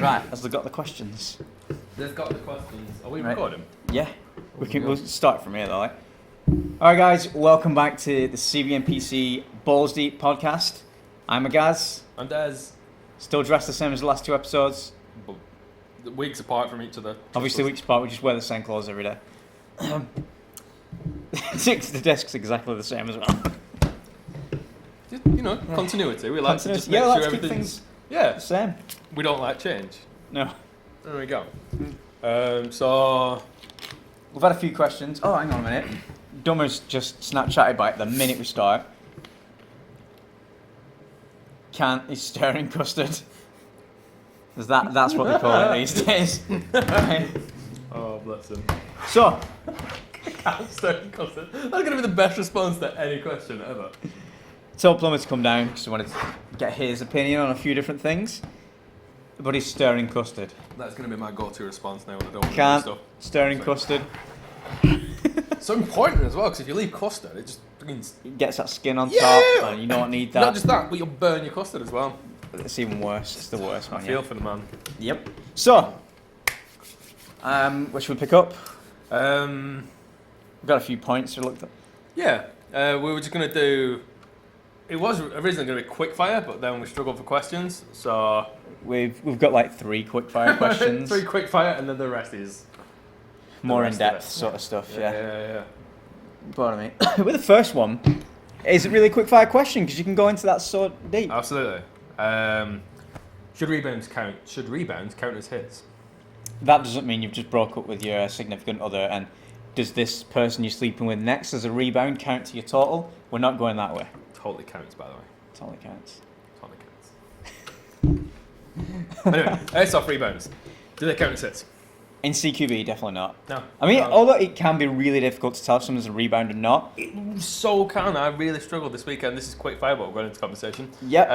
Right, has they got the questions? They've got the questions. Are we recording? Yeah. We'll start from here though. Alright guys, welcome back to the CBNPC Balls Deep podcast. I'm Agaz. I'm Des. Still dressed the same as the last two episodes. But weeks apart from each other. Obviously weeks apart, we just wear the same clothes every day. The desk's exactly the same as well. You know, continuity. We like to just make sure everything's the same. We don't like change. No. There we go. So we've had a few questions. Oh, hang on a minute. Dummer's just Snapchatted by it the minute we start. Can't is stirring custard. That's what they call it these days. Oh, bless him. So, Can't stirring custard. That's going to be the best response to any question ever. told Plumber to come down because I wanted to get his opinion on a few different things. But he's stirring custard. That's going to be my go-to response now when I don't want Can't to do stuff. stirring custard. So important as well, because if you leave custard, it just brings... It gets that skin on top, and you don't need that. Not just that, but you'll burn your custard as well. It's even worse. It's the worst one. I feel for the man. Yep. So, where should we pick up? We've got a few points we looked at. Yeah, we were just going to do... It was originally going to be quick fire, but then we struggled for questions, so... We've got like 3 quick fire questions. 3 quick fire, and then the rest is... More in depth sort of stuff, yeah. Yeah. But I mean, with the first one, is it really a quick fire question? Because you can go into that so deep. Absolutely. Should rebounds count as hits? That doesn't mean you've just broke up with your significant other, and does this person you're sleeping with next as a rebound count to your total? We're not going that way. Totally counts, by the way. Totally counts. Totally counts. Anyway, airsoft rebounds. Do they count as hits? In CQB, definitely not. No. I mean, although it can be really difficult to tell if someone's a rebound or not. It so can. I really struggled this weekend. This is quick fire, but we're going into conversation. Yep.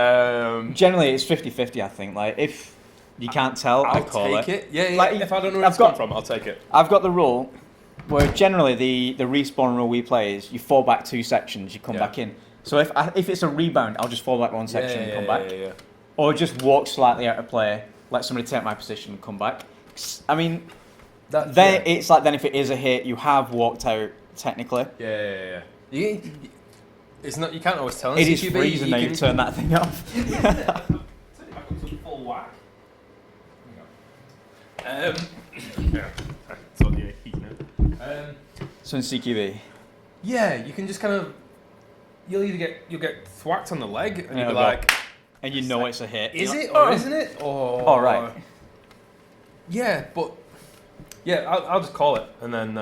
Generally, it's 50-50, I think. Like, if you can't tell, I'll call take it. Yeah. Like, if I don't know where it's come from, I'll take it. I've got the rule where generally the respawn rule we play is you fall back 2 sections, you come back in. So if it's a rebound, I'll just fall back 1 section and come back. Yeah. Or just walk slightly out of play, let somebody take my position and come back. I mean... It's like then if it is a hit, you have walked out technically. Yeah. It's not. You can't always tell. It is freezing now. You turn that thing off. Turn it back up to full whack. It's on the heat now. So in CQB. Yeah, you can just kind of. You'll get thwacked on the leg, and you'll be like, and you know it's a hit. Is it or isn't it? Or all right. Yeah, but. Yeah, I'll just call it, and then,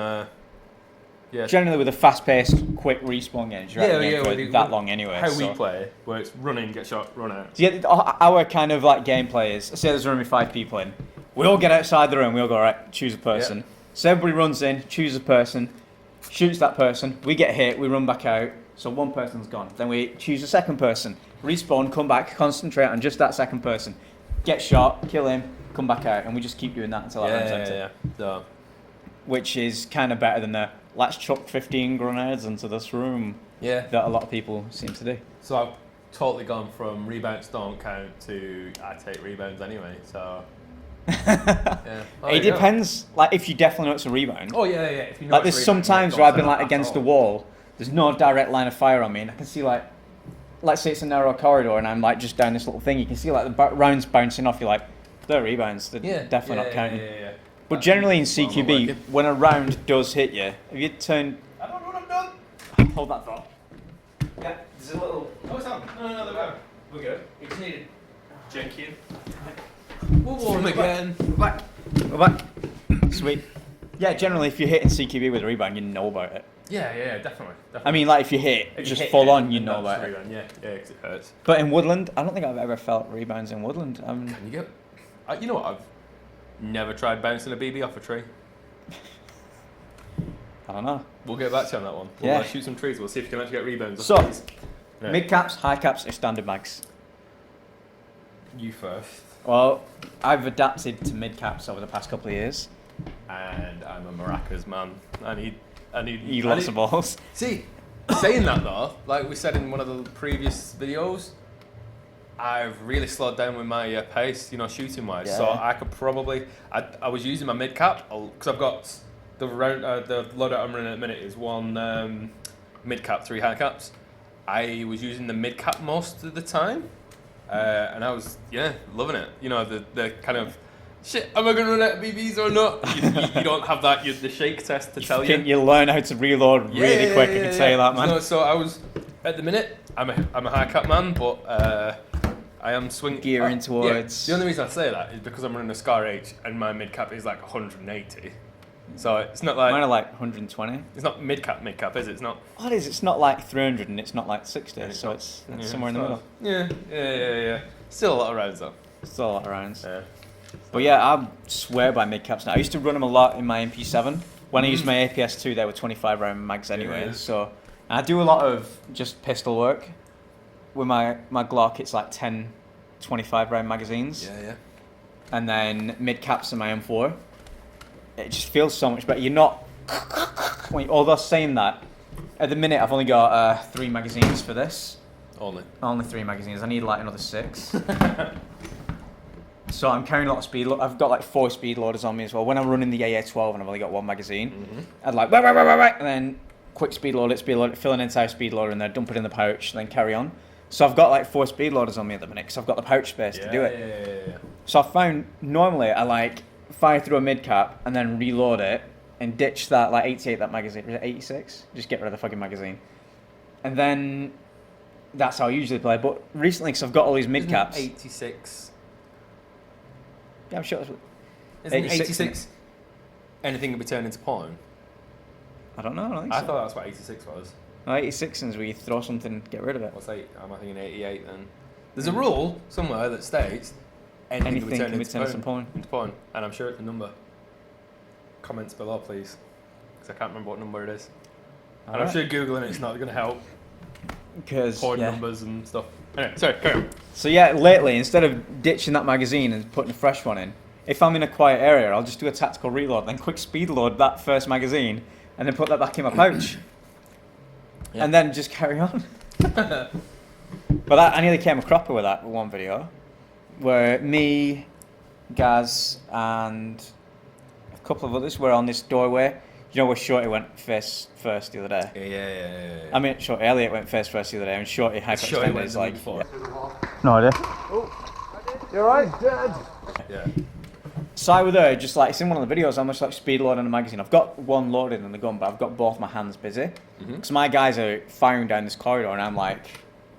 yeah. Generally with a fast-paced, quick respawn games, you're for that long anyway. How we play, where it's running, get shot, run out. Yeah, our kind of like gameplay is, say there's only 5 people in, we all get outside the room, we all go, right, choose a person. Yep. So everybody runs in, chooses a person, shoots that person, we get hit, we run back out, so one person's gone. Then we choose a second person, respawn, come back, concentrate on just that second person, get shot, kill him, come back out, and we just keep doing that until that round's empty. Yeah. Which is kind of better than the let's chuck 15 grenades into this room that a lot of people seem to do. So I've totally gone from rebounds don't count to I take rebounds anyway, so... It depends, like if you definitely know it's a rebound. Oh yeah. If you know like there's sometimes where I've been like against the wall, there's no direct line of fire on me, and I can see like, let's say it's a narrow corridor and I'm like just down this little thing, you can see like the rounds bouncing off, you're like, they're rebounds, they're definitely not counting. Yeah. But generally in CQB, when a round does hit you, if you turn... I don't know what I've done! Hold that thought. Yeah, there's a little... Oh, it's on. No, there we go. We're good. We just needed Jenkin. We'll warm again. We're back. Sweet. Yeah, generally if you hit in CQB with a rebound, you know about it. Yeah, definitely. I mean, like if you hit, just full on, you know about it. Yeah, because it hurts. But in Woodland, I don't think I've ever felt rebounds in Woodland. Can you get... you know what, I've never tried bouncing a BB off a tree. I don't know. We'll get back to you on that one. We'll shoot some trees. We'll see if you can actually get rebounds. So, mid caps, high caps, or standard mags? You first. Well, I've adapted to mid caps over the past couple of years. And I'm a maracas man. I need lots of balls. See, saying that though, like we said in one of the previous videos, I've really slowed down with my pace, shooting wise. Yeah. So I could probably, I was using my mid cap because I've got the loadout I'm running at the minute is one mid cap, 3 high caps. I was using the mid cap most of the time, and I was loving it. The kind of shit. Am I going to run out of BBs or not? You don't have that the shake test to tell you. You learn how to reload really quick. I can tell you that, man. No, so I was at the minute. I'm a high cap man, but I am swinging Gearing towards. The only reason I say that is because I'm running a Scar H and my mid cap is like 180. So it's not like Mine are like 120. It's not mid cap, is it? It's not. What is? It's not like 300 and it's not like 60. Yeah, it's so not. it's somewhere in the middle. Yeah. Still a lot of rounds though. Still a lot of rounds. Yeah. But yeah, I swear by mid caps now. I used to run them a lot in my MP7. When I used my APS2, they were 25 round mags anyway. Yeah. So and I do a lot of just pistol work. With my Glock, it's like 10, 25 round magazines. Yeah. And then mid caps in my M4. It just feels so much better. You're not. Although saying that, at the minute I've only got 3 magazines for this. Only 3 magazines. I need like another 6. So I'm carrying a lot of speed. I've got like 4 speed loaders on me as well. When I'm running the AA12 and I've only got 1 magazine, I'd like and then quick speed load it, fill an entire speed loader in there, dump it in the pouch, then carry on. So I've got like 4 speed loaders on me at the minute because I've got the pouch space to do it. Yeah. So I found normally I like fire through a mid cap and then reload it and ditch that like 88 that magazine. Was it 86? Just get rid of the fucking magazine. And then that's how I usually play. But recently, because I've got all these mid caps. 86. Yeah, I'm sure. Isn't 86, 86 anything can be turned into porn? I don't know. I don't think I so. thought that's what 86 was. No, 86 is where you throw something, get rid of it. What's 8? Am I thinking 88 then? There's a rule somewhere that states anything can be turned into porn. And I'm sure it's a number. Comments below, please, because I can't remember what number it is. And I'm sure Googling it's not going to help. Because Porn numbers and stuff. Anyway, sorry, carry on. So yeah, lately, instead of ditching that magazine and putting a fresh one in, if I'm in a quiet area, I'll just do a tactical reload, then quick speed load that first magazine, and then put that back in my pouch. Yeah. And then just carry on. But I nearly came a cropper with that one video, where me, Gaz, and a couple of others were on this doorway. You know where Shorty went face first the other day? Yeah. I mean, Shorty Elliot went face first the other day, and Shorty hyperextended is like... before. No idea. Oh, you're right, Dad. Yeah. So I was there, just like, it's in one of the videos, I'm just like speed loading a magazine. I've got one loaded in the gun, but I've got both my hands busy. Because my guys are firing down this corridor, and I'm like,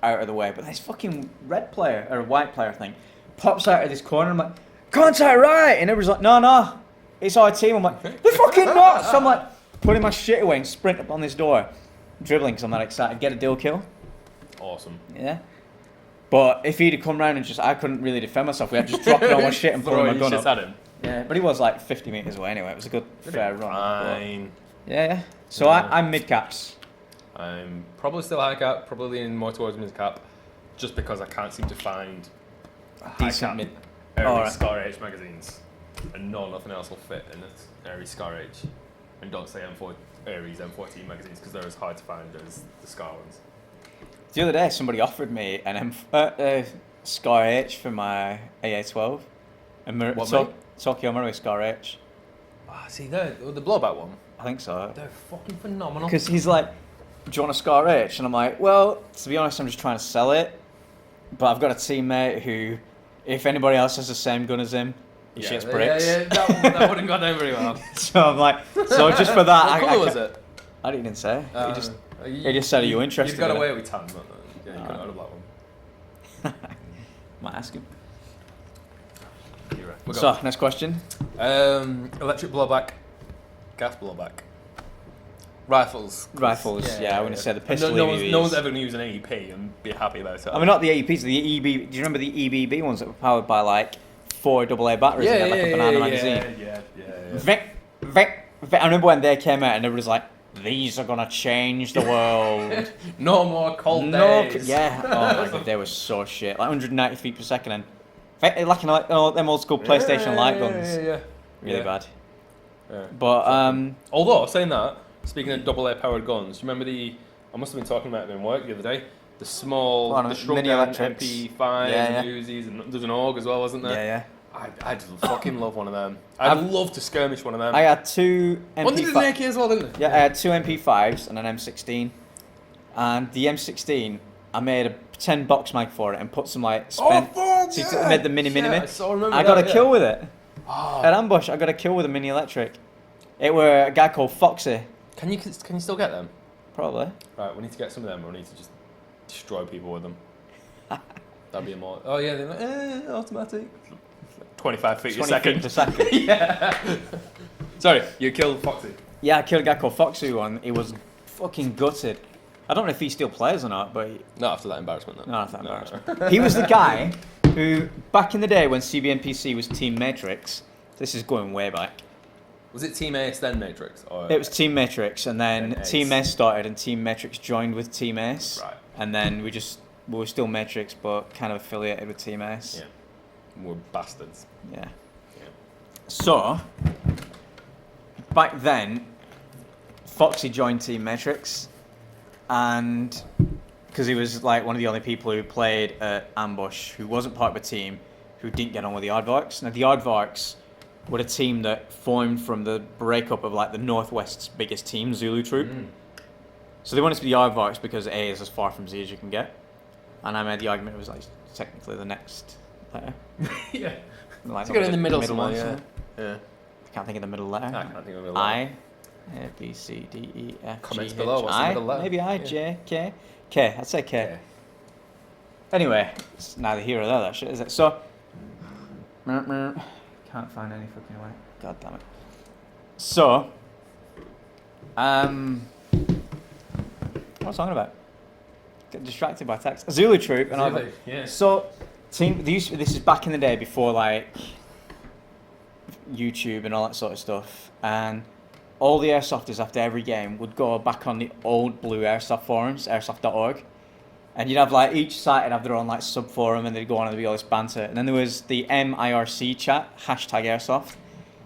out of the way. But this fucking red player, or white player, I think, pops out of this corner, and I'm like, contact right! And everyone's like, no, it's our team. I'm like, they're fucking nuts! So I'm like, putting my shit away and sprint up on this door, dribbling because I'm that excited, get a deal kill. Awesome. Yeah. But if he'd have come round and just, I couldn't really defend myself. We had to just dropping all my shit and pulling my gun up. At him. Yeah, but he was like 50 metres away anyway. It was a good, fair run. Fine. But yeah. So I'm mid caps. I'm probably still high cap, probably leaning more towards mid cap, just because I can't seem to find high Decent cap mid. Aries Scar H magazines, and nothing else will fit in this Aries Scar H. And don't say Aries M14 magazines because they're as hard to find as the Scar ones. The other day, somebody offered me an Scar H for my AA12. Tokyo Murray Scar H. See, the blowback one. I think so. They're fucking phenomenal. Because he's like, do you want a Scar H? And I'm like, well, to be honest, I'm just trying to sell it. But I've got a teammate who, if anybody else has the same gun as him, he shits bricks. Yeah, that wouldn't go down very well. So I'm like, so just for that, What colour was it? I didn't say. He just said, are you interested? You got in away it? with tan, but yeah, you got out of black one. Might ask him. You're right. So, next question. Electric blowback, gas blowback. Rifles. Yeah, I wouldn't say the pistol no EBBs. one's ever going to use an AEP and be happy about it. I mean, not the AEPs, the EB. Do you remember the EBB ones that were powered by like 4 AA batteries and had like a banana magazine? Yeah. Vic. I remember when they came out and everybody was like, "These are gonna change the world." No more cold days. Yeah. Oh my god, they were so shit. Like 190 feet per second and like them old school PlayStation light guns. Yeah. Really bad. Yeah. But although saying that, speaking of AA powered guns, do you remember I must have been talking about it in work the other day. the small, Oh, no, the shrunk mini down electrics. MP5s Yeah, and Uzis, and there's an AUG as well, wasn't there? Yeah, I just fucking love one of them. I'd love to skirmish one of them. I had two One did an MP5. AK as well, didn't they? Yeah, I had two MP5s and an M16. And the M16, I made a pretend box mag for it and put some like spent. fuck, So yeah. I made the mini. I saw, remember I got that, a kill with it. Oh. At ambush, I got a kill with a mini electric. It were a guy called Foxy, Can you still get them? probably. Right, we need to get some of them. Or we need to just destroy people with them. That'd be a more. Oh yeah, they're like, automatic. 25 feet a 20 second. feet per second. Yeah. Sorry, you killed Foxy. Yeah, I killed a guy called Foxy one. He was fucking gutted. I don't know if he still plays or not, but Not after that embarrassment, though. no, that's that embarrassment. He was the guy who, back in the day when CBNPC was Team Matrix, this is going way back. Was it Team Ace then Matrix? Or It was Team Matrix, and then Ace. Team S started, and Team Matrix joined with Team Ace. Right. And then we were still Matrix, but kind of affiliated with Team Ace. Yeah. We're bastards. Yeah. Yeah. So, back then, Foxy joined Team Matrix, and because he was like one of the only people who played at Ambush who wasn't part of a team who didn't get on with the Aardvarks. Now, the Aardvarks were a team that formed from the breakup of like the Northwest's biggest team, Zulu Troop. So they wanted to be the Aardvarks because A is as far from Z as you can get. And I made the argument it was like technically the next letter. Yeah. Like Let's go in the middle one, somewhere, so- yeah. I can't think of the middle letter. I can't think of a I, A, B, C, D, E, F, Comments G, below, H, what's the I. middle letter? Maybe I, Yeah. J, K. K, I'd say K. Yeah. Anyway, it's neither here or there, that shit, is it? So, can't find any fucking way. God damn it. So, what was I talking about? Got distracted by text. Zulu Troop and all that. Zulu, yeah. So, this is back in the day before like YouTube and all that sort of stuff, and all the airsofters after every game would go back on the old blue airsoft forums, airsoft.org, and you'd have like each site would have their own like sub forum, and they'd go on and there'd be all this banter, and then there was the MIRC chat #airsoft,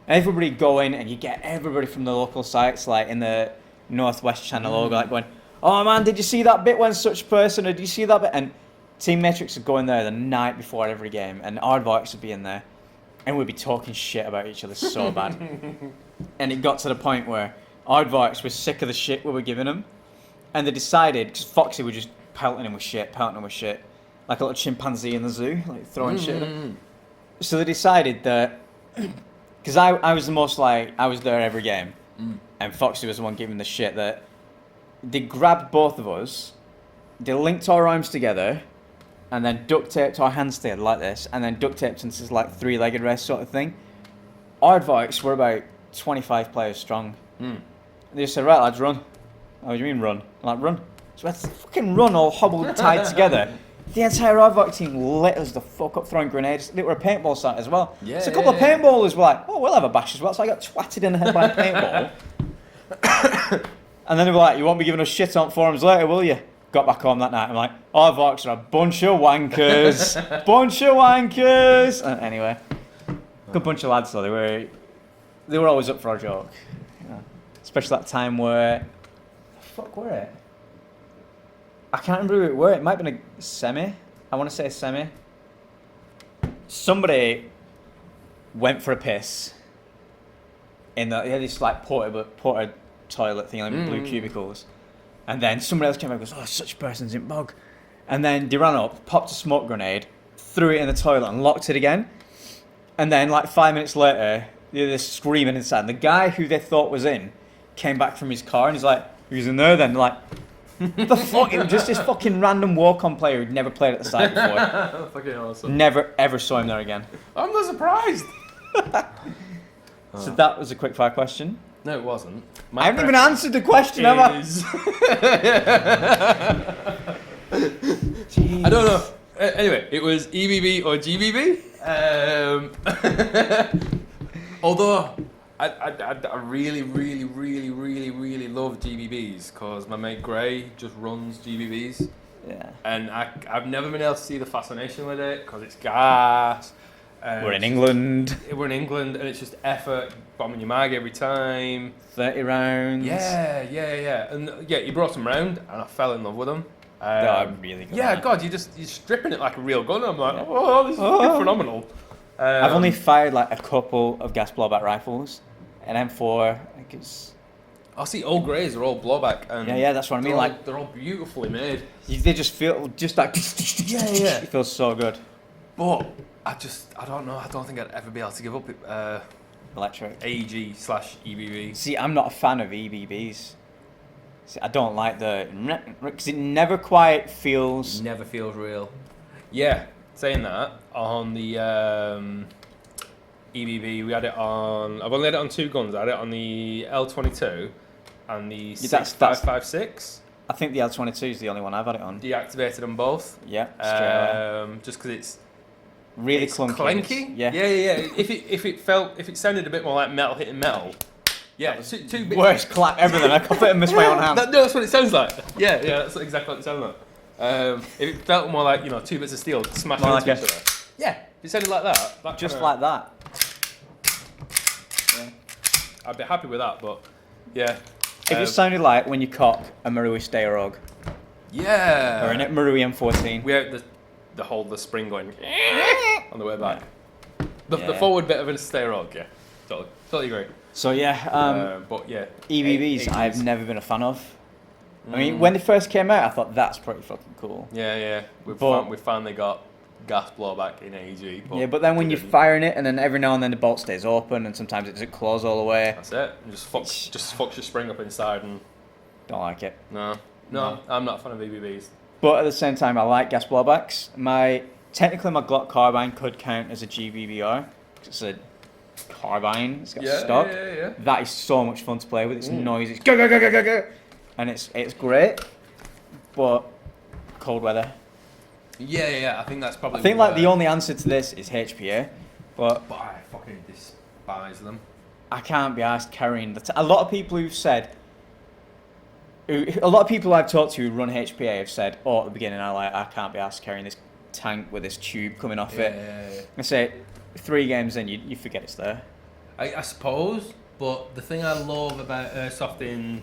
and everybody'd go in and you get everybody from the local sites like in the Northwest channel logo like going, oh man, did you see that bit when such person, or did you see that bit? And Team Matrix would go in there the night before every game, and Aardvarks would be in there, and we'd be talking shit about each other so bad. And it got to the point where Aardvarks were sick of the shit we were giving them, and they decided, because Foxy were just pelting him with shit, like a little chimpanzee in the zoo, like throwing shit at him. So they decided that, because I was the most like, I was there every game, and Foxy was the one giving the shit, that they grabbed both of us, they linked our arms together, and then duct taped our hands together like this, and then duct taped into this like three-legged race sort of thing. Aardvarks were about 25 players strong. They just said, right lads, run. Oh, what do you mean run? I'm like, run. So we had to fucking run all hobbled tied together. The entire Aardvark team lit us the fuck up throwing grenades. They were a paintball site as well. Yeah, So a couple of paintballers were like, oh, we'll have a bash as well. So I got twatted in the head by a paintball. And then they were like, you won't be giving us shit on forums later, will you? Got back home that night. I'm like, Aardvarks are a bunch of wankers. Bunch of wankers. Anyway, good bunch of lads though. They were always up for a joke. You know? Especially that time where, the fuck were it? I can't remember who it were. It might have been a semi. I want to say a semi. Somebody went for a piss in they had this like porta toilet thing, like blue cubicles. And then somebody else came over and goes, oh, such a person's in bog. And then they ran up, popped a smoke grenade, threw it in the toilet and locked it again. And then like 5 minutes later, they're screaming inside. And the guy who they thought was in came back from his car and he's like, who's in there then? Like, the fuck? It was just this fucking random walk-on player who'd never played at the site before. Fucking awesome. Never ever saw him there again. I'm not surprised. So that was a quick fire question. No, it wasn't. I haven't even answered the question, have I? I don't know. Anyway, it was EBB or GBB. Although I really love GBBs because my mate Gray just runs GBBs. Yeah. And I've never been able to see the fascination with it because it's gas. We're in England. We're in England and it's just effort, bombing your mag every time. 30 rounds. Yeah. And yeah, he brought them round and I fell in love with them. They are really good. Yeah, aren't they? God, you're stripping it like a real gun. I'm like, oh, this is fucking phenomenal. I've only fired like a couple of gas blowback rifles, an M4. I think it's. I see all greys are all blowback. And Yeah, that's what I mean. Like they're all beautifully made. they just feel just like. Yeah. It feels so good. But I don't know. I don't think I'd ever be able to give up Electric. AEG/EBB. See, I'm not a fan of EBBs. See, I don't like the because it never quite feels. Never feels real. Yeah, saying that on the EBB, we had it on. I've only had it on 2 guns. I had it on the L22 and the that's- 6556. I think the L22 is the only one I've had it on. Deactivated them both. Yeah, straight away. Just because it's Really it's clunky. clanky. Yeah. Yeah. If it sounded a bit more like metal hitting metal. Yeah, two bit. Worst clap ever. Then I completely missed my own hand. No, that's what it sounds like. Yeah, that's exactly what it sounds like. If it felt more like 2 bits of steel smashing More into like each other. Yeah, if it sounded like that Just kinda, like that. Yeah. I'd be happy with that. But yeah, If it sounded like when you cock a Marui Steyrogue yeah, or a Marui M14. we had the spring going on the way back. The Yeah. forward bit of a Steyrogue, yeah, totally agree. So yeah, But yeah, EBBs AEGs. I've never been a fan of. I mean, when they first came out, I thought that's pretty fucking cool. Yeah, But- we finally got gas blowback in AEG. Yeah, but then when you're firing it, and then every now and then the bolt stays open, and sometimes it doesn't close all the way. That's it. And just fucks your spring up inside, and Don't like it. no, I'm not a fan of EBBs. But at the same time, I like gas blowbacks. Technically, my Glock carbine could count as a GBBR. It's a carbine. It's got stock. Yeah. That is so much fun to play with. It's noisy. It's go, and it's great. But cold weather. Yeah. I think that's probably. I think like the only answer to this is HPA, but But I fucking despise them. I can't be asked carrying a lot of people who've said. A lot of people I've talked to who run HPA have said, "Oh, at the beginning, I can't be asked carrying this tank with this tube coming off it." Yeah. I say, 3 games in, you forget it's there. I suppose, but the thing I love about airsofting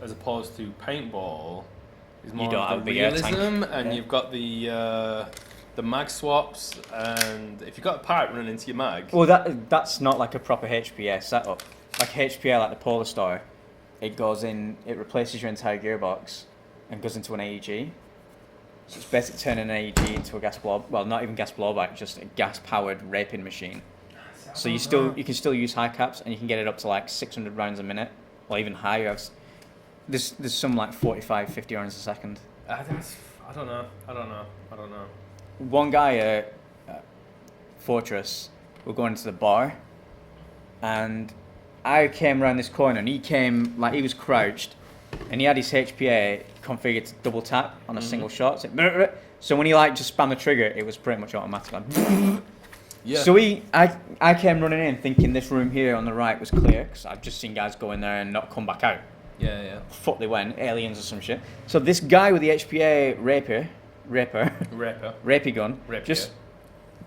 as opposed to paintball is more You don't of have the a big air tank. realism, and Yeah. you've got the mag swaps, and if you've got a pipe running into your mag, Well, that's not like a proper HPA setup. Like HPA, like the Polar Star, it goes in, it replaces your entire gearbox and goes into an AEG. So it's basically turning an AEG into a gas blow. Well, not even gas blowback, just a gas-powered raping machine. So you can still use high caps, and you can get it up to like 600 rounds a minute, or even higher. There's some like 45, 50 rounds a second. I don't know. One guy at Fortress, we're going to the bar, and I came around this corner, and he came like he was crouched, and he had his HPA configured to double tap on a single shot. So when he like just spammed the trigger, it was pretty much automatic. Like, Yeah. So I came running in thinking this room here on the right was clear, because I've just seen guys go in there and not come back out. Yeah. Fuck they went, aliens or some shit. So this guy with the HPA raper, rapey gun, Rapier. just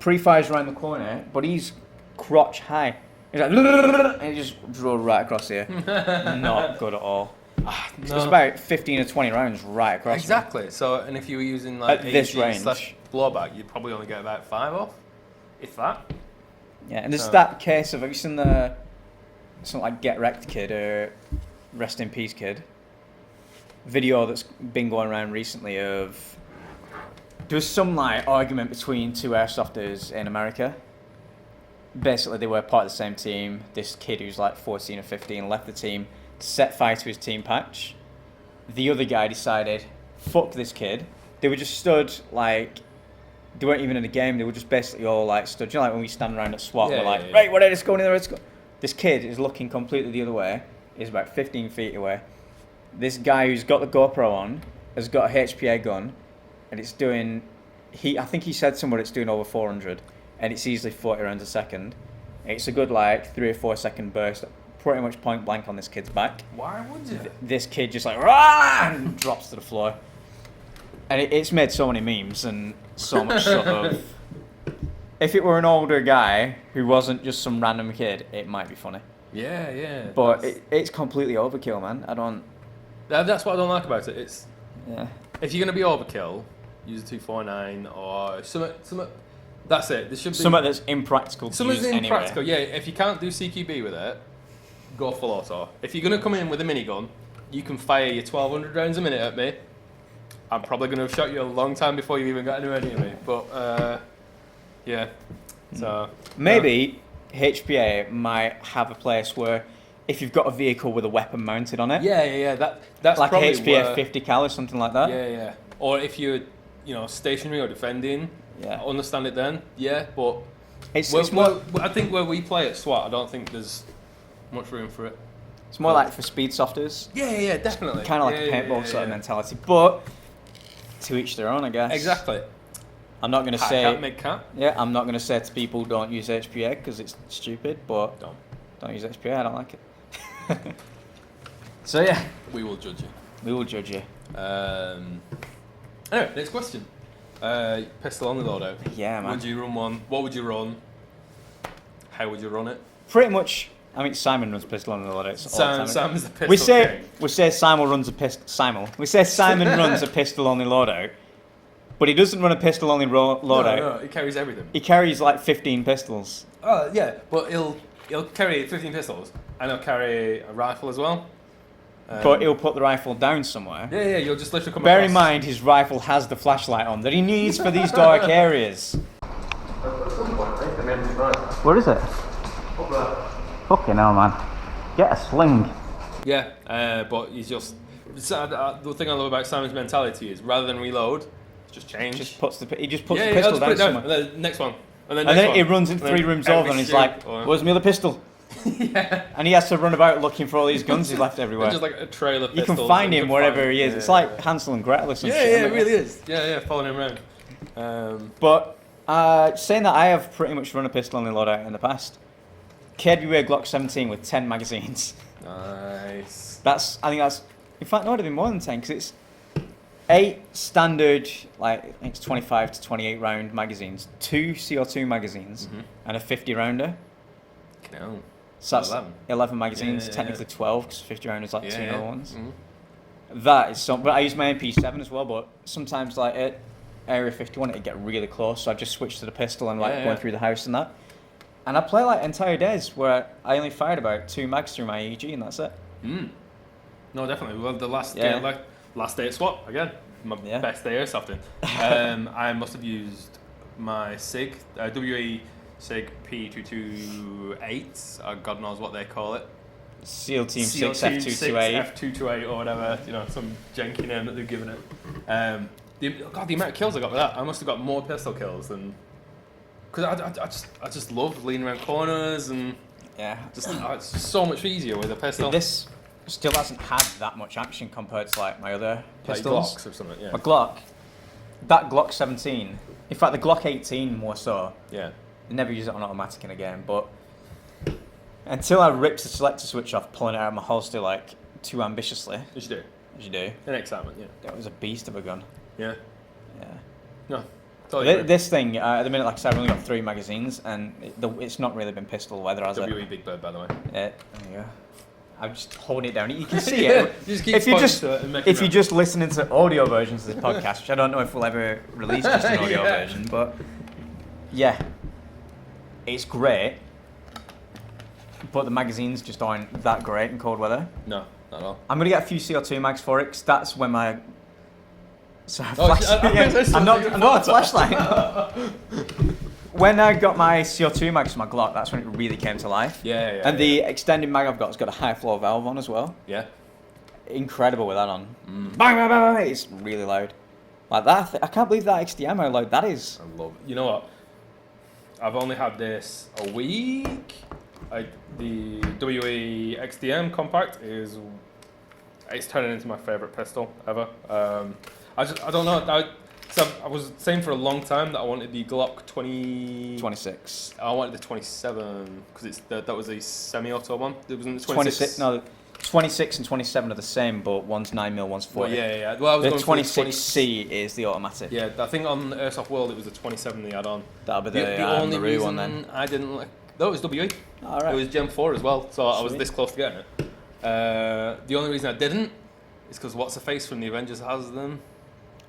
pre-fires around the corner, but he's crotch high. He's like, and he just drove right across here. Not good at all. It's about 15 or 20 rounds right across. Exactly. So, and if you were using like At this range. /blowback, you'd probably only get about 5 off, if that. Yeah, and there's So- that case of, have you seen the something like Get Wrecked Kid or Rest in Peace Kid video that's been going around recently of there was some like argument between 2 airsofters in America. Basically, they were part of the same team. This kid who's like 14 or 15 left the team to set fire to his team patch. The other guy decided, fuck this kid. They were just stood like, they weren't even in a game. They were just basically all like stood. You know, like when we stand around at SWAT, Yeah, we're like, yeah. right, we're ready to go in there. Let's go. This kid is looking completely the other way. He's about 15 feet away. This guy who's got the GoPro on has got a HPA gun, and it's doing. I think he said somewhere it's doing over 400, and it's easily 40 rounds a second. It's a good like 3 or 4 second burst, pretty much point blank on this kid's back. Why would you? This kid just like rah, and drops to the floor, and it's made so many memes and so much sort of. If it were an older guy who wasn't just some random kid, it might be funny. Yeah. But it's completely overkill, man. I don't. That's what I don't like about it. It's Yeah. if you're going to be overkill, use a 249 or something. That's it. There should be Something that's impractical to use anyway. Impractical, yeah. If you can't do CQB with it, go full auto. If you're going to come in with a minigun, you can fire your 1,200 rounds a minute at me. I'm probably going to have shot you a long time before you even got anywhere near me. But, yeah. So Maybe HPA might have a place where if you've got a vehicle with a weapon mounted on it, Yeah. That's like a probably HPA where, 50 cal or something like that. Yeah. Or if you're, stationary or defending, Yeah. I understand it then. Yeah, but It's more I think where we play at SWAT, I don't think there's much room for it. it's more like for speed softers, Yeah, definitely. kind of like a paintball sort of mentality. But to each their own, I guess. Exactly. I'm not going to High say. cap, mid cap. Yeah, I'm not going to say to people don't use HPA because it's stupid, but don't use HPA. I don't like it. So yeah, We will judge you. we will judge you. Anyway, next question. Pistol only loadout. Yeah, man. Would you run one? What would you run? How would you run it? Pretty much. I mean, Simon runs pistol on the loadouts all the time. Sam is the pistol We say king. we say Simon runs a pistol. Simon. We say Simon runs a pistol only loadout, but he doesn't run a pistol only loadout. No, he carries everything. He carries like 15 pistols. Oh yeah, but he'll carry 15 pistols and he'll carry a rifle as well. But he'll put the rifle down somewhere. Yeah, you'll just literally come Bear across. in mind, his rifle has the flashlight on that he needs for these dark areas. Where is it? Fucking hell, man. Get a sling. Yeah, but he's just... the thing I love about Simon's mentality is rather than reload, just change. He just puts the pistol I'll down just put it down. somewhere. And then next one. And then, And next then one. he runs in And then 3 rooms every over and he's shoot, like, or- where's my other pistol? Yeah. And he has to run about looking for all these guns he's left everywhere. Just like a trail of You pistols. can find and him wherever he is. It's like Hansel and Gretel or something. Yeah, it really is. Yeah, following him around. But saying that, I have pretty much run a pistol only loadout in the past. KWA Glock 17 with 10 magazines. Nice. I think that's, in fact, no, it'd have been more than 10 because it's 8 standard, like I think it's 25 to 28 round magazines, 2 CO2 magazines, and a 50 rounder. No. So that's 11 magazines, technically 12 because 50 rounders like 2 other ones. That is something. But I use my MP7 as well. But sometimes like at Area 51, it'd get really close, so I just switched to the pistol and like going through the house and that. And I play like entire days where I only fired about 2 mags through my EG and that's it. No, definitely. Well, the last Yeah. day, last day at SWAT again. My best day airsofting. I must have used my SIG, WE SIG P228. God knows what they call it. SEAL Team SEAL 6 Team F228. 6 F228 or whatever. Some janky name that they've given it. The amount of kills I got with that. I must have got more pistol kills than. Because I just love leaning around corners and it's so much easier with a pistol. This still hasn't had that much action compared to like my other pistols. Like Glocks or something, yeah. My Glock, that Glock 17, in fact the Glock 18 more so. Yeah. I never use it on automatic in a game, but until I ripped the selector switch off, pulling it out of my holster like too ambitiously. As you do. As you do. An excitement, yeah. That was a beast of a gun. Yeah. Yeah. No. Totally This thing, at the minute, like I said, I've only got 3 magazines, and it's not really been pistol weather, has it? WE Big Bird, by the way. Yeah, there you go. I'm just holding it down. You can see it. Just keep if you just to it and make if it you're round. just listening to audio versions of this podcast, which I don't know if we'll ever release just an audio version, but yeah, it's great. But the magazines just aren't that great in cold weather. No, not at all. I'm gonna get a few CO2 mags for it, 'cause that's when my sorry, I'm not a flashlight. When I got my CO2 mags for my Glock, that's when it really came to life. Yeah. And the extended mag I've got has got a high flow valve on as well. Yeah. Incredible with that on. Bang, bang, bang, bang. It's really loud. Like that, I can't believe that XDM how loud that is. I love it. You know what? I've only had this a week. The WE XDM compact it's turning into my favourite pistol ever. I don't know. I was saying for a long time that I wanted the Glock 26. I wanted the 27 because that was a semi-auto one. It was in the 26. No, 26 and 27 are the same, but one's 9mm, one's 40. Well, yeah. Well, I was the going 26C is the automatic. Yeah, I think on Airsoft World it was the 27 they had on. That'll be The only Maru reason one then. I didn't like. No, it was WE. All right. It was Gen 4 as well, so I was Sweet. this close to getting it. The only reason I didn't is because What's the Face from the Avengers has them.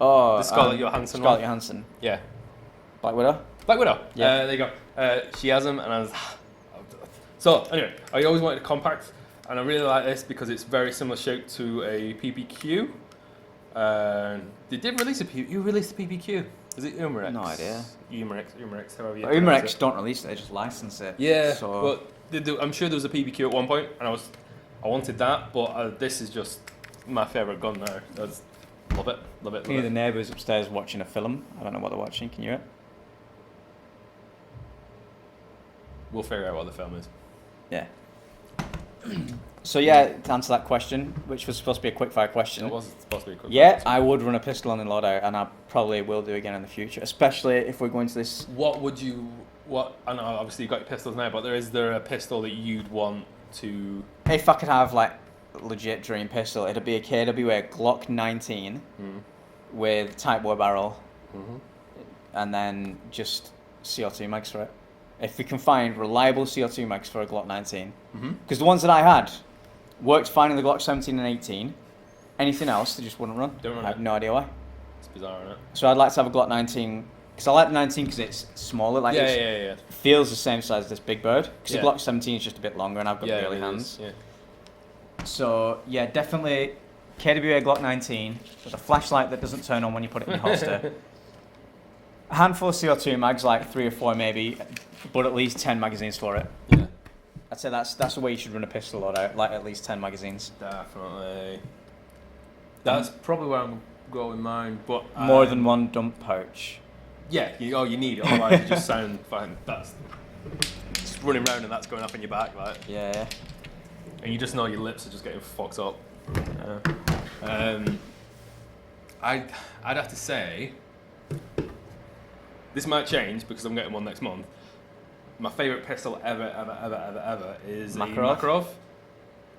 Oh, The Scarlett Johansson Scarlett one. Johansson. Yeah. Black Widow? Black Widow. Yeah. There you go. She has them, and I was. So anyway, I always wanted a compact, and I really like this because it's very similar shape to a PPQ. They did release a PPQ. You released a PPQ. Is it Umarex? No idea. Umarex, however you Umarex pronounce it. don't release it, they just license it. Yeah, So but I'm sure there was a PPQ at one point, and I wanted that, but this is just my favourite gun now. I just love it, love it, I hear love the it. neighbours upstairs watching a film. I don't know what they're watching. Can you hear it? We'll figure out what the film is. Yeah. So yeah, to answer that question, which was supposed to be a quick-fire question. It was supposed to be a quick Yeah, one. I would run a pistol on the loadout, and I probably will do again in the future, especially if we're going to this. What would you? What? I know obviously you've got your pistols now, but is there a pistol that you'd want to? If I could have like legit dream pistol, it'd be a KWA Glock 19 with tight bore barrel, and then just CO2 mags for it. If we can find reliable CO2 mags for a Glock 19, because the ones that I had worked fine in the Glock 17 and 18. Anything else, they just wouldn't run. Don't run I have it. no idea why. It's bizarre, isn't it? So I'd like to have a Glock 19, because I like the 19 because it's smaller. Like Yeah, it feels the same size as this big bird. Because Yeah. the Glock 17 is just a bit longer, and I've got Yeah, curly it hands. is, yeah. So yeah, definitely KWA Glock 19 with a flashlight that doesn't turn on when you put it in your holster. A handful of CO2 mags, like 3 or 4 maybe, but at least 10 magazines for it. Yeah. I'd say that's the way you should run a pistol loadout, like at least 10 magazines. Definitely. That's probably where I'm going with mine, but More than one dump pouch. Yeah, you need it, otherwise you just sound fine. That's just running around and that's going up in your back, like, Yeah. and you just know your lips are just getting fucked up. I'd have to say this might change because I'm getting one next month. My favourite pistol ever is Makarov? a Makarov.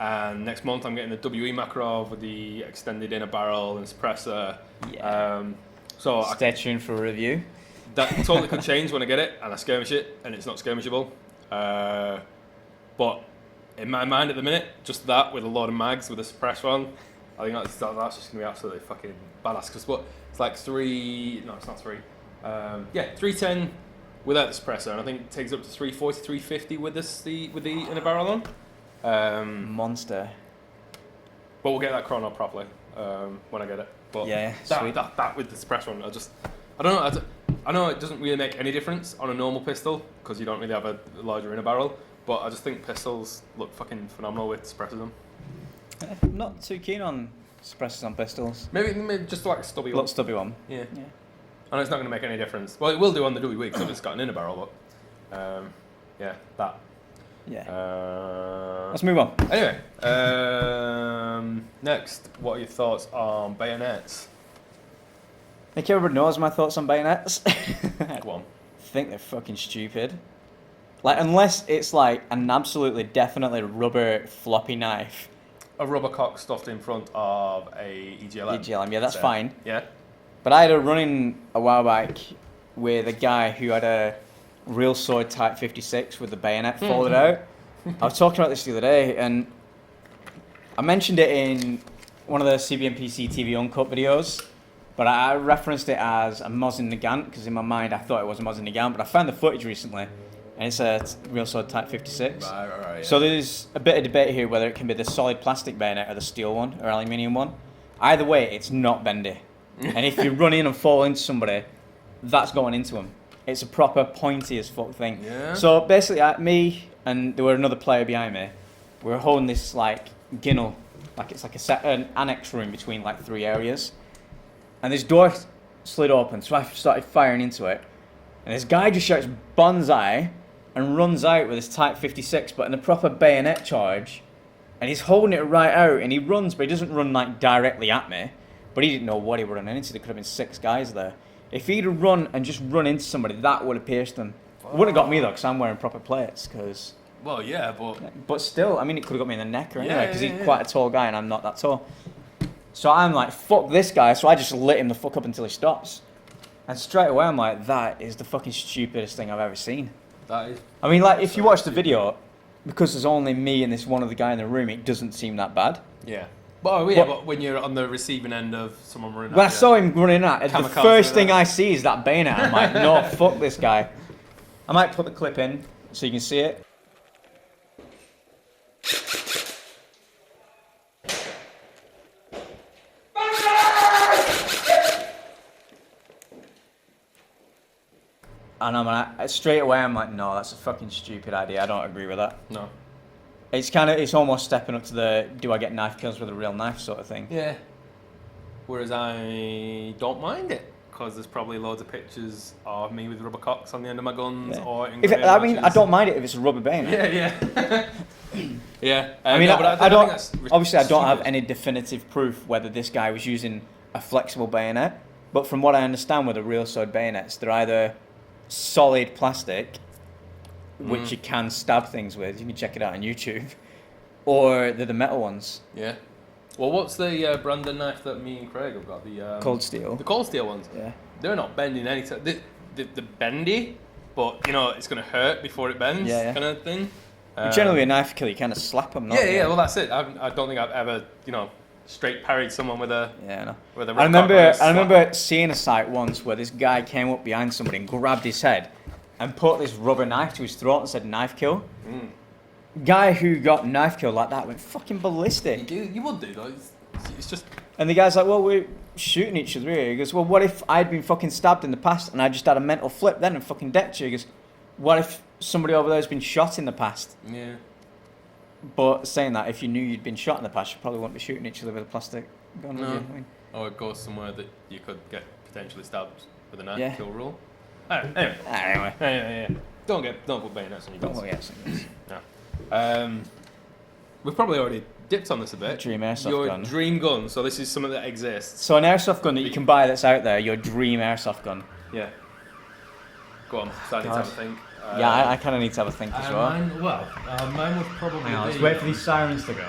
And next month I'm getting the WE Makarov with the extended inner barrel and suppressor. Yeah. So Stay tuned for a review. that totally could change when I get it and I skirmish it and it's not skirmishable. But in my mind at the minute, just that with a load of mags with a suppressed one, I think that's just going to be absolutely fucking badass. Because it's like it's not 310 without the suppressor, and I think it takes up to 340, 350 with the inner barrel on. Monster. But we'll get that chrono properly when I get it. But Yeah, sweet. that with the suppressor one, I don't know. I know it doesn't really make any difference on a normal pistol because you don't really have a larger inner barrel. But I just think pistols look fucking phenomenal with suppressors on. I'm not too keen on suppressors on pistols. Maybe just like a stubby one. Little stubby one. Yeah. Yeah. I know it's not going to make any difference. Well, it will do on the WE because I've just got an inner barrel, but yeah, that. Yeah. Let's move on. Anyway, next, what are your thoughts on bayonets? I think everybody knows my thoughts on bayonets. Go on. I think they're fucking stupid. Like, unless it's like an absolutely definitely rubber floppy knife. A rubber cock stuffed in front of a EGLM. EGLM, yeah, that's So, fine. Yeah. But I had a run-in a while back with a guy who had a real sword Type 56 with the bayonet folded out. I was talking about this the other day, and I mentioned it in one of the CBMPC TV Uncut videos, but I referenced it as a Mosin Nagant, because in my mind I thought it was a Mosin Nagant, but I found the footage recently, and it's a real sword Type 56. Right, yeah. So there's a bit of debate here whether it can be the solid plastic bayonet or the steel one, or aluminium one. Either way, it's not bendy. And if you run in and fall into somebody, that's going into them. It's a proper pointy as fuck thing. Yeah. So basically, me and there were another player behind me, we were holding this like ginnel, like it's like an annex room between like 3 areas. And this door slid open, so I started firing into it. And this guy just shouts "Bonsai" and runs out with his Type 56, but in a proper bayonet charge. And he's holding it right out, and he runs, but he doesn't run like directly at me. But he didn't know what he was running into. There could have been 6 guys there. If he'd have run and just run into somebody, that would have pierced them. It wouldn't have got me though, because I'm wearing proper plates. Well, yeah, but But still, I mean, it could have got me in the neck or anyway, Yeah, because yeah, he's yeah. quite a tall guy and I'm not that tall. So I'm like, fuck this guy. So I just lit him the fuck up until he stops. And straight away I'm like, that is the fucking stupidest thing I've ever seen. that is. I mean, like, if you watch the video, because there's only me and this one other guy in the room, it doesn't seem that bad. Yeah. But when you're on the receiving end of someone running When I at you. saw him running at it, the Kamikaze first with thing that. I see is that bayonet. I'm like, no, fuck this guy. I might put the clip in so you can see it. And straight away I'm like, no, that's a fucking stupid idea. I don't agree with that. No. It's almost stepping up to the do I get knife kills with a real knife sort of thing. Yeah. Whereas I don't mind it, because there's probably loads of pictures of me with rubber cocks on the end of my guns, Yeah. or in I don't mind it if it's a rubber bayonet. Yeah. Yeah. I mean, no, but I don't. think that's Obviously, I don't have stupid. any definitive proof whether this guy was using a flexible bayonet. But from what I understand with the real sword bayonets, they're either solid plastic, which you can stab things with. You can check it out on YouTube, or they're the metal ones. Yeah. Well, what's the Brandon knife that me and Craig have got? The Cold steel. The cold steel ones. Yeah. They're not bending any time. They're bendy, but you know it's gonna hurt before it bends. Yeah, yeah. Kind of thing. Generally, a knife kill, you kind of slap them. Yeah. Well, that's it. I don't think I've ever, straight parried someone with a. Yeah, no. With a I rip cock or a slap. remember seeing a sight once where this guy came up behind somebody and grabbed his head and put this rubber knife to his throat and said knife kill. Guy who got knife killed like that went fucking ballistic. You would do though. It's just. And the guy's like, well, we're shooting each other here. He goes, well, what if I'd been fucking stabbed in the past and I just had a mental flip then and fucking decked you? He goes, what if somebody over there's been shot in the past? Yeah. But saying that, if you knew you'd been shot in the past, you probably wouldn't be shooting each other with a plastic gun. would No. you? I mean, Or go somewhere that you could get potentially stabbed with a knife Yeah. kill rule. Anyway. anyway, Yeah. Don't put bayonets on your don't guns. worry, yes. No. We've probably already dipped on this a bit. Dream airsoft Your gun. dream gun. So this is something that exists. So an airsoft gun that you can buy that's out there, your dream airsoft gun. Yeah. Go on. So I need to have a think. Yeah, I kind of need to have a think as well. Mine would probably Hang on, be. let's wait for these sirens to go.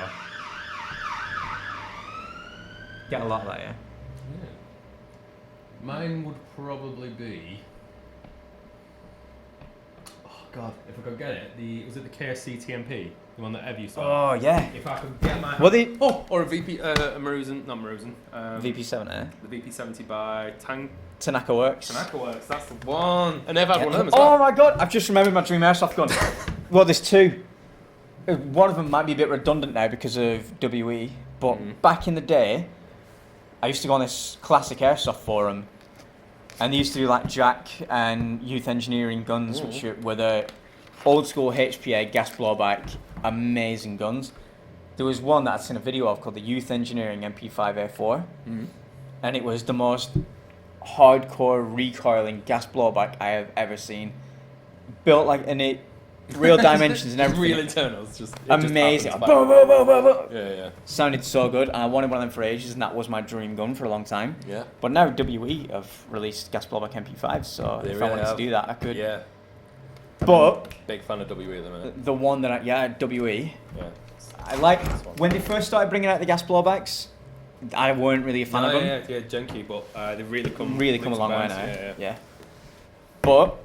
Get a lot of that, yeah? Yeah. Mine would probably be. Oh God! If I could get it, was it the KSC TMP, the one that Ev used to have? Oh, yeah. If I could get my. Well, the or a VP, a Maruzen, not Maruzen. VP7, eh? The VP70 by Tanaka Works. Tanaka Works. That's the one. And they've had one of them as Oh well. my god, I've just remembered my dream airsoft gun. Well, there's two. One of them might be a bit redundant now because of WE, but back in the day, I used to go on this classic airsoft forum, and they used to do like Jack and Youth Engineering guns, which were the old school HPA gas blowback, amazing guns. There was one that I'd seen a video of called the Youth Engineering MP5A4, and it was the most hardcore recoiling gas blowback I have ever seen. Built like real dimensions and everything. Real internals, just Amazing. Just Boom, boom, boom, boom, boom. Yeah. Sounded so good, and I wanted one of them for ages, and that was my dream gun for a long time. Yeah. But now WE have released gas blowback MP5s, so They if I really wanted have. to do that, I could. Yeah. But Big fan of WE at the minute. the one that WE, Yeah. I like when they first started bringing out the gas blowbacks. I weren't really a fan of them. Yeah, junky, but they've really come A long way now. Yeah. But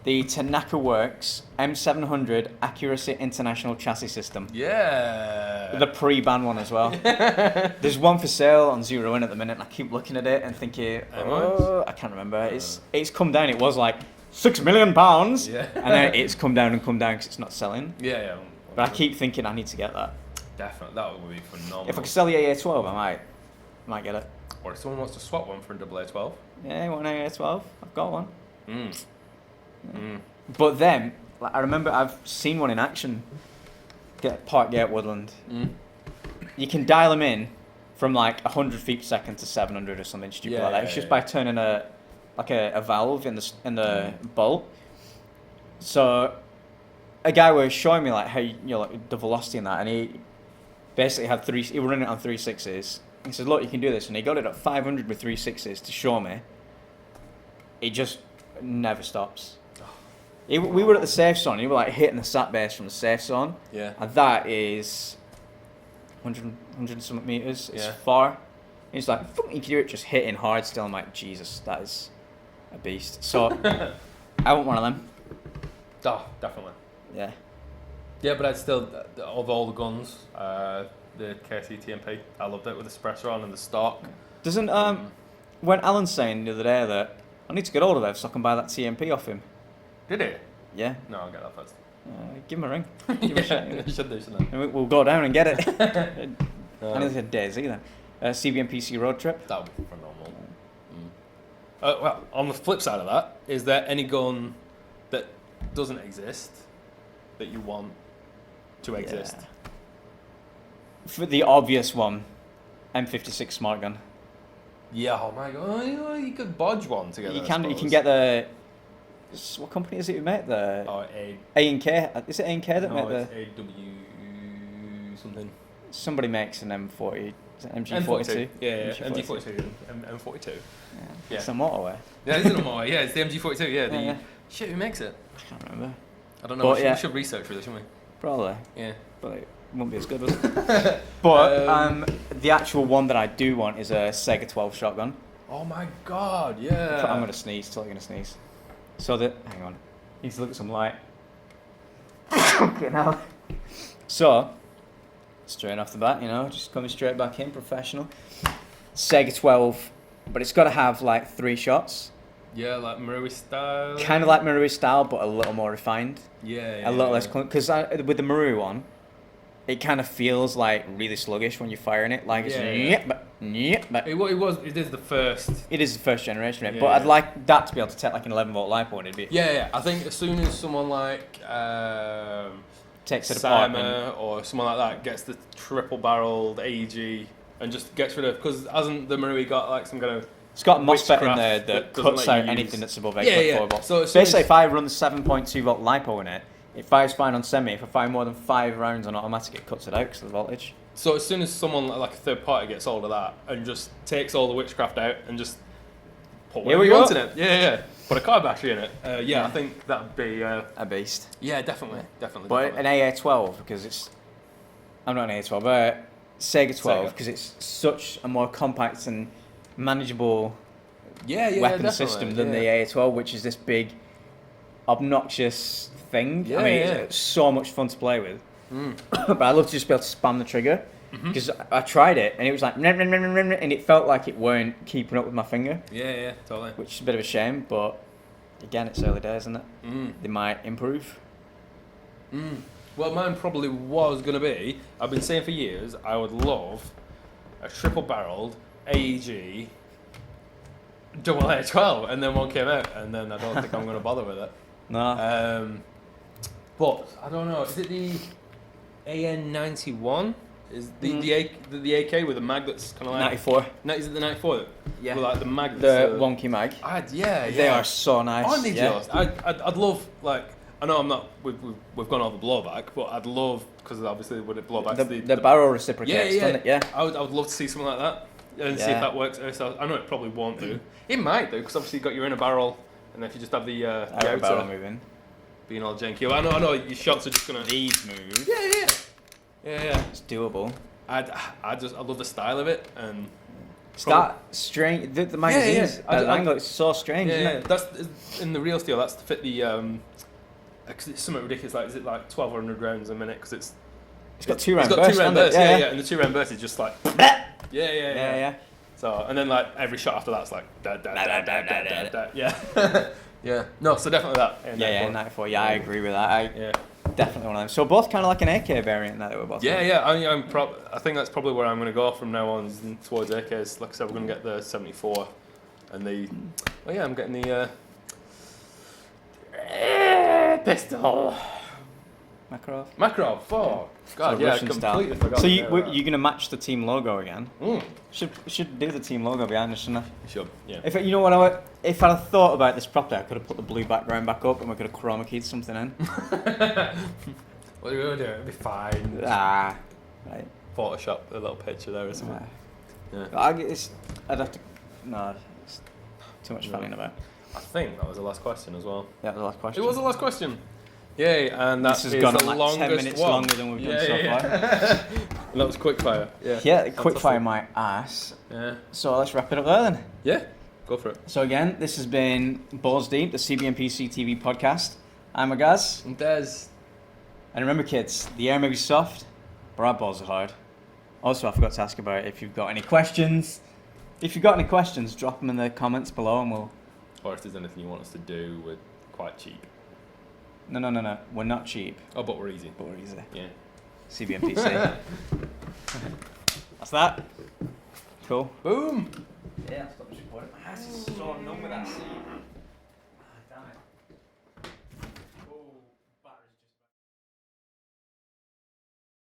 the Tanaka Works M700 Accuracy International Chassis System. Yeah. The pre-ban one as well. There's one for sale on Zero In at the minute, and I keep looking at it and thinking, I can't remember. It's come down. It was like £6 million, Yeah. and then it's come down because it's not selling. Yeah. But I keep thinking I need to get that. Definitely, that would be phenomenal. If I could sell the AA12, I might get it. Or if someone wants to swap one for an AA12. Yeah, you want an AA12? I've got one. But then, like, I remember I've seen one in action. Parkgate Woodland. You can dial them in from like 100 feet per second to 700 or something stupid like that. It's just by turning a valve in the bolt. So a guy was showing me like how like the velocity in that, and he basically had he was running it on 3.6s. He said, look, you can do this, and he got it at 500 with 3.6s to show me. It just never stops. We were at the safe zone. You were like hitting the sat base from the safe zone. Yeah. And that is 100 and something meters. It's far. And it's like, you can hear it just hitting hard still. I'm like, Jesus, that is a beast. So I want one of them. Oh, definitely. Yeah. Yeah, but I'd still, of all the guns, the KSE TMP. I loved it with the suppressor on and the stock. Doesn't when Alan's saying the other day that I need to get hold of Ev so I can buy that TMP off him. Did it? Yeah. No, I'll get that first. Give him a ring. Give him a shout. You should do, shouldn't I? And we'll go down and get it. I didn't say days either. CBMPC road trip. That would be phenomenal. Well, on the flip side of that, is there any gun that doesn't exist that you want to exist? Yeah. For the obvious one, M56 smart gun. Yeah, oh my god, you could bodge one together. You can get the. What company is it who make the? Oh, A&K. Is it A&K that make the? it's AW something. Somebody makes an M40. Is it MG42? M42. Yeah, MG42. MG42. M42. Yeah. It's a motorway. Yeah, it's a motorway. Yeah, it's the MG42. Yeah, Yeah. Shit, who makes it? I can't remember. I don't know. But, We should research for this, shouldn't Probably. we? Yeah. But it won't be as good, would it? But the actual one that I do want is a Sega 12 shotgun. Oh my god, yeah. I'm gonna sneeze. Totally gonna sneeze. So that hang on, need to look at some light. Okay, now. So straight off the bat, just coming straight back in, professional. Sega 12, but it's got to have like 3 shots. Yeah, like Marui style. Kind of like Marui style, but a little more refined. Yeah. A little less because with the Marui one, it kind of feels like really sluggish when you're firing it. Like it's but. It is the first. It is the first generation of it, Yeah, but I'd like that to be able to take like an 11-volt LiPo and it'd be Yeah. I think as soon as someone like takes it apart. or someone like that gets the triple-barreled AEG and just gets rid of, because hasn't the Marui got like some kind of It's got a MOSFET in witchcraft there that that doesn't cuts let out you anything use- that's above 8.4 volts. So as soon Basically, as- if I run the 7.2 volt LiPo in it, it fires fine on semi. If I fire more than 5 rounds on automatic, it cuts it out because of the voltage. So as soon as someone like a third party gets hold of that and just takes all the witchcraft out and just put whatever you want in it, put a car battery in it, Yeah. I think that'd be A beast. yeah, definitely. But an AA12 because it's... I'm not an AA12, but Sega 12 Sega. because it's such a more compact and manageable weapon definitely, system than the AA12, which is this big, obnoxious thing. Yeah, I mean, yeah. it's so much fun to play with. But I love to just be able to spam the trigger because I tried it and it was like, and it felt like it weren't keeping up with my finger, Yeah, totally. which is a bit of a shame. But again, it's early days, isn't it? They might improve. Well, mine probably was going to be, I've been saying for years, I would love a triple-barreled AEG double A12, and then one came out, and then I don't think I'm going to bother with it. No. But, I don't know, is it the AN91? Is the AK with the mag that's kind of like... 94. Is it the 94? Yeah. With like the mag The that's... wonky mag. Yeah. They are so nice. Aren't they yeah. just? I'd love, like... I know I'm not... We've gone over blowback, but I'd love... Because obviously would it blow back The barrel reciprocates, doesn't it? Yeah. I would love to see something like that and see if that works. I know it probably won't do. It might do, because obviously you've got your inner barrel, and if you just have the Outer barrel moving. being all janky. I know your shots are just gonna... These move. Yeah. It's doable. I love the style of it, and... It's that strange. The magazines, yeah. the angle, it's so strange, isn't it? That's in the real steel. That's to fit the... Because it's something ridiculous, like, is it like 1,200 rounds a minute? Because it's got 2-round It's got bursts, 2-round hasn't it? bursts, yeah, and the 2-round burst is just like... Yeah. So, and then like every shot after that's like... Yeah. Yeah. No, so definitely that. Yeah, 94. Yeah, I agree with that. Definitely one of them. So both kind of like an AK variant that they were both. Yeah. I think that's probably where I'm going to go from now on, is towards AKs. Like I said, we're going to get the 74 and the... Well, yeah, I'm getting the... pistol. Makarov. Oh, God, So yeah, I Russian completely style. forgot. So you're going to match the team logo again? Mm. Should do the team logo behind us, shouldn't I? Sure, yeah. If you know what, if I'd have thought about this properly, I could have put the blue background back up and we could have chroma keyed something in. What are you going to do? It'll be fine. Right. Photoshop a little picture there or something. Yeah. I'd have to. No, it's too much fanning about. I think that was the last question as well. Yeah, the last question. It was the last question. Yay, and that This has is gone the like longest 10 minutes one. longer than we've done so far. And that was quick fire. Yeah. Yeah, quick fire my ass. Yeah. So let's wrap it up there then. Yeah. Go for it. So again, this has been Balls Deep, the CBMPC TV podcast. I'm Agaz. And Des. And remember kids, the air may be soft, but our balls are hard. Also, I forgot to ask about if you've got any questions. If you've got any questions, drop them in the comments below and we'll... Or if there's anything you want us to do, we're quite cheap. No. We're not cheap, Oh, but we're easy. but we're easy. Yeah. CBMPC. That's that. Cool. Boom! Yeah, stop this recording. My ass is so numb with that seat.